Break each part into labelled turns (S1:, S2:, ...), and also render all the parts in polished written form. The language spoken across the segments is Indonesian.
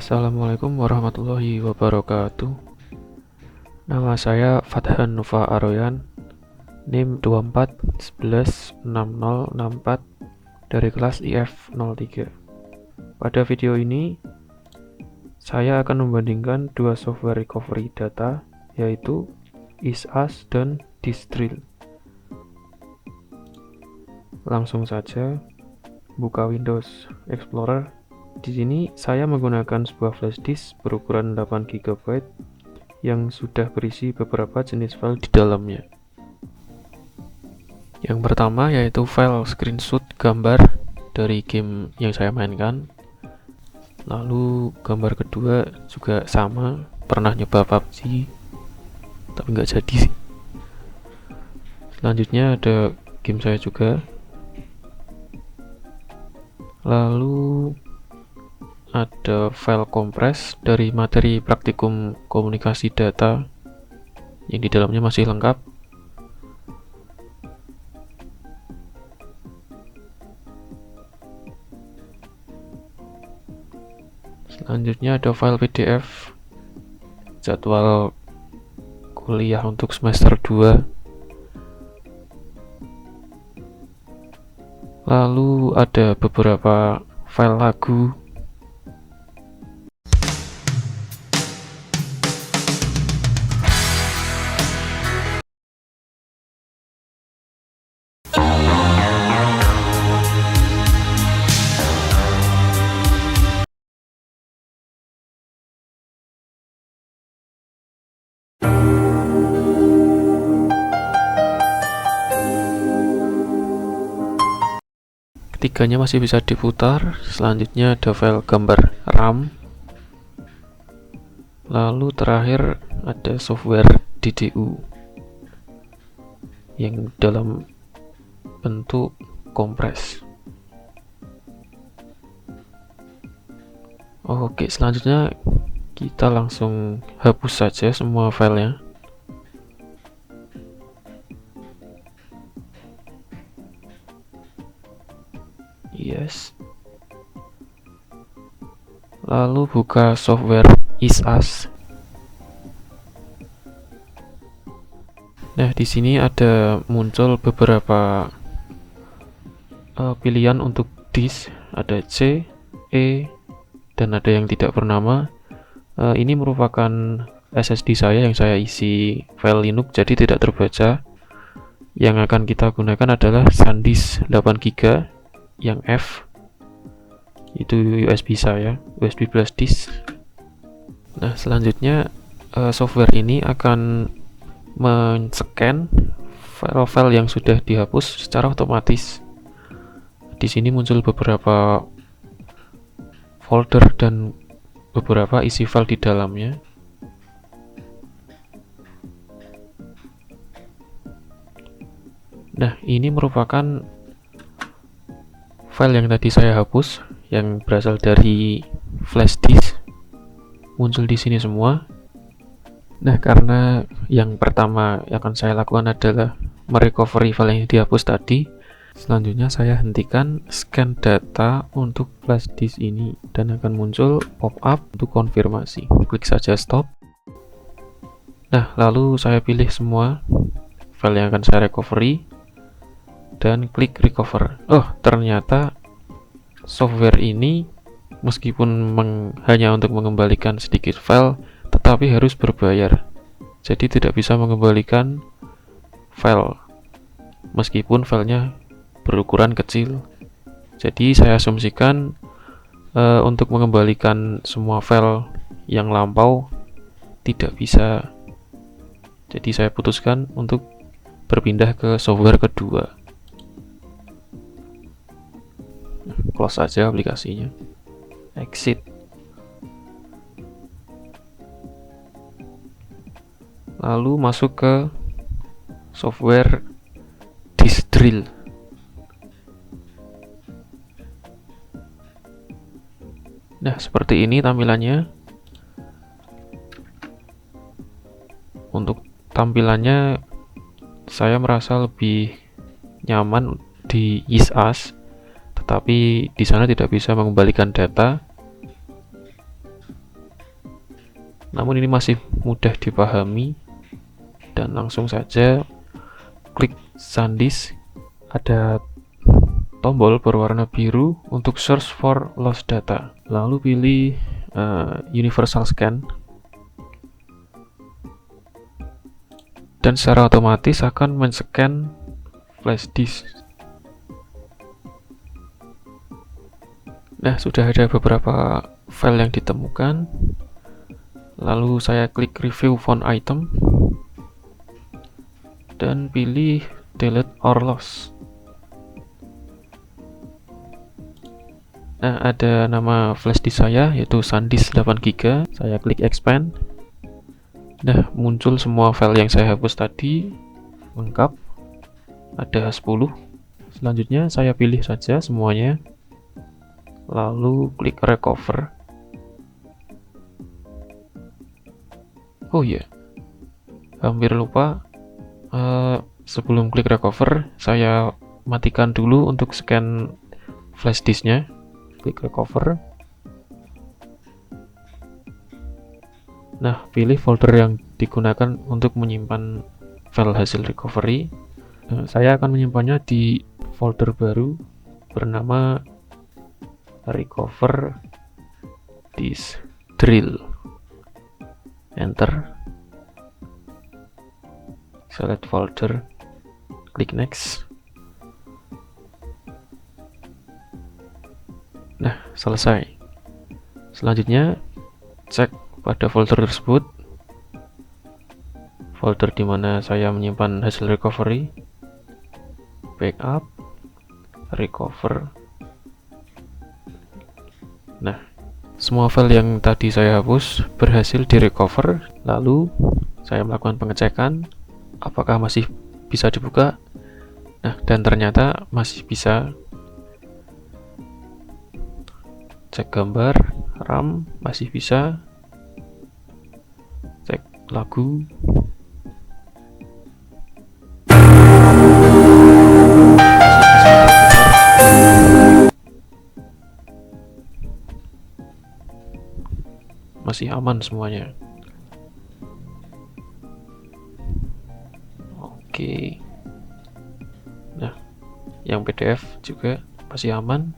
S1: Assalamualaikum warahmatullahi wabarakatuh. Nama saya Fathan Nufa Aroyan, NIM 24116064 dari kelas IF03. Pada video ini, saya akan membandingkan dua software recovery data, yaitu ISAS dan Disk-Drill. Langsung saja buka Windows Explorer. Di sini saya menggunakan sebuah flash disk berukuran 8 GB yang sudah berisi beberapa jenis file di dalamnya. Yang pertama yaitu file screenshot gambar dari game yang saya mainkan. Lalu gambar kedua juga sama, pernah nyoba PUBG tapi nggak jadi. Selanjutnya ada game saya juga. Lalu ada file kompres dari materi praktikum komunikasi data yang di dalamnya masih lengkap. Selanjutnya ada file PDF jadwal kuliah untuk semester 2. Lalu ada beberapa file lagu. Ketiganya masih bisa diputar. Selanjutnya ada file gambar RAM. Lalu terakhir ada software DDU yang dalam bentuk kompres. Oke, selanjutnya kita langsung hapus saja semua filenya. Yes. Lalu buka software ISAS. Nah, di sini ada muncul beberapa pilihan untuk disk, ada C, E, dan ada yang tidak bernama. Ini merupakan SSD saya yang saya isi file Linux, jadi tidak terbaca. Yang akan kita gunakan adalah SanDisk 8 GB yang F, itu USB saya, USB flash disk. Nah, selanjutnya software ini akan men-scan file-file yang sudah dihapus secara otomatis. Di sini muncul beberapa folder dan beberapa isi file di dalamnya. Nah, ini merupakan file yang tadi saya hapus, yang berasal dari flash disk, muncul di sini semua. Nah, karena yang pertama yang akan saya lakukan adalah merecovery file yang dihapus tadi, selanjutnya saya hentikan scan data untuk flash disk ini dan akan muncul pop-up untuk konfirmasi. Klik saja stop. Nah, lalu saya pilih semua file yang akan saya recovery dan klik recover. Oh, ternyata software ini meskipun hanya untuk mengembalikan sedikit file, tetapi harus berbayar. Jadi tidak bisa mengembalikan file meskipun filenya berukuran kecil. Jadi saya asumsikan untuk mengembalikan semua file yang lampau tidak bisa. Jadi saya putuskan untuk berpindah ke software kedua. Close saja aplikasinya, exit. Lalu masuk ke software Disk-Drill. Nah, seperti ini tampilannya. Untuk tampilannya saya merasa lebih nyaman di ISAS, tetapi di sana tidak bisa mengembalikan data. namun ini masih mudah dipahami, dan langsung saja klik SanDisk. Ada tombol berwarna biru untuk search for lost data, lalu pilih universal scan, dan secara otomatis akan men-scan flash disk. Nah, sudah ada beberapa file yang ditemukan. Lalu saya klik review found item dan pilih delete or lost. Nah, ada nama flash disk saya yaitu SanDisk 8GB. Saya klik expand. Nah, muncul semua file yang saya hapus tadi lengkap. Ada 10. Selanjutnya saya pilih saja semuanya. Lalu klik recover. Oh iya, hampir lupa. Sebelum klik recover, saya matikan dulu untuk scan flash disknya. Klik recover. Nah, pilih folder yang digunakan untuk menyimpan file hasil recovery. Saya akan menyimpannya di folder baru bernama recover disk drill. Enter. Select folder. Klik next. Nah, selesai. Selanjutnya cek pada folder tersebut, folder di mana saya menyimpan hasil recovery, backup, recover. Nah, semua file yang tadi saya hapus berhasil direcover. Lalu saya melakukan pengecekan apakah masih bisa dibuka. Nah, dan ternyata masih bisa. Cek gambar RAM masih bisa. Cek lagu. Masih aman semuanya. Oke. Nah, yang PDF juga masih aman.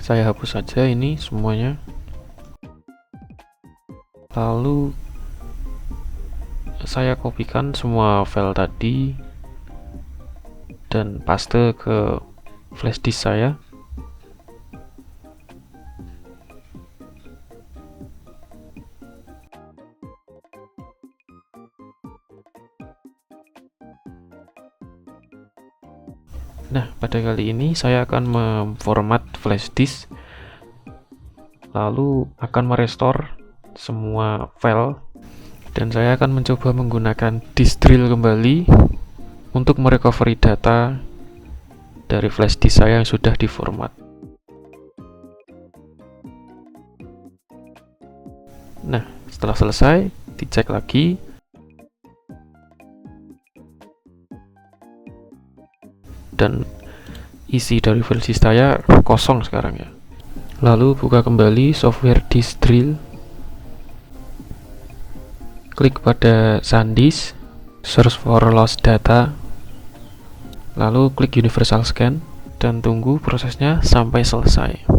S1: Saya hapus saja ini semuanya. Lalu saya kopikan semua file tadi dan paste ke flash disk saya. Nah, pada kali ini saya akan memformat flash disk, lalu akan merestore semua file, dan saya akan mencoba menggunakan disk drill kembali untuk merecovery data dari flash disk saya yang sudah diformat. Nah, setelah selesai, dicek lagi. Dan isi dari flash disk saya kosong sekarang ya. Lalu buka kembali software disk drill. Klik pada SanDisk, search for lost data. Lalu klik universal scan dan tunggu prosesnya sampai selesai.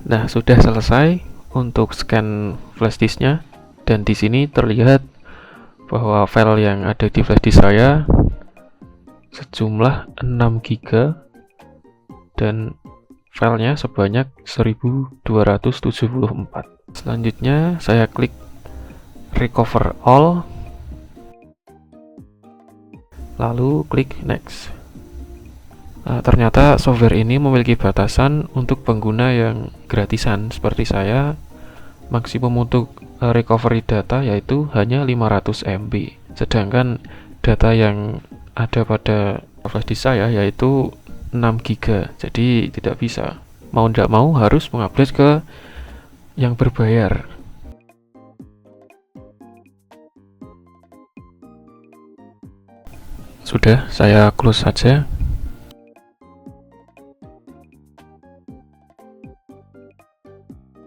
S1: Nah, sudah selesai untuk scan flash disknya, dan di sini terlihat bahwa file yang ada di flash disk saya sejumlah 6 GB dan filenya sebanyak 1274. Selanjutnya saya klik recover all, lalu klik next. Nah, ternyata software ini memiliki batasan untuk pengguna yang gratisan seperti saya. Maksimum untuk recovery data yaitu hanya 500 MB, sedangkan data yang ada pada flash disk saya yaitu 6 GB, jadi tidak bisa. Mau tidak mau harus mengupdate ke yang berbayar. Sudah, saya close saja.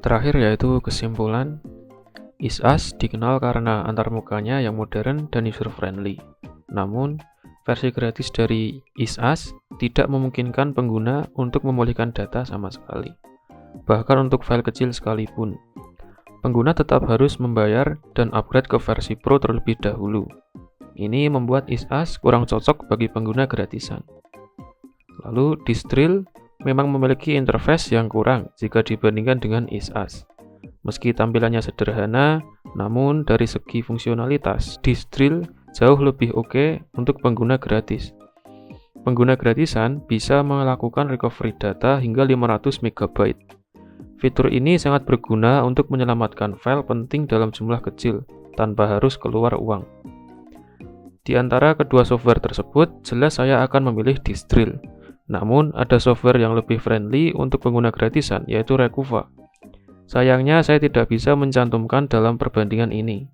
S1: Terakhir yaitu kesimpulan, ISAS dikenal karena antarmukanya yang modern dan user friendly. Namun, versi gratis dari ISAS tidak memungkinkan pengguna untuk memulihkan data sama sekali. Bahkan untuk file kecil sekalipun, pengguna tetap harus membayar dan upgrade ke versi Pro terlebih dahulu. Ini membuat ISAS kurang cocok bagi pengguna gratisan. Lalu, Distril memang memiliki interface yang kurang jika dibandingkan dengan ISAS. Meski tampilannya sederhana, namun dari segi fungsionalitas, Distril jauh lebih oke untuk pengguna gratis. Pengguna gratisan bisa melakukan recovery data hingga 500 MB. Fitur ini sangat berguna untuk menyelamatkan file penting dalam jumlah kecil, tanpa harus keluar uang. Di antara kedua software tersebut, jelas saya akan memilih Distril. Namun, ada software yang lebih friendly untuk pengguna gratisan, yaitu Recuva. Sayangnya, saya tidak bisa mencantumkan dalam perbandingan ini.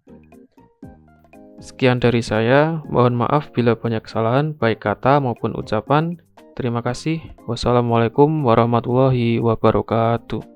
S1: Sekian dari saya, mohon maaf bila banyak kesalahan, baik kata maupun ucapan. Terima kasih. Wassalamualaikum warahmatullahi wabarakatuh.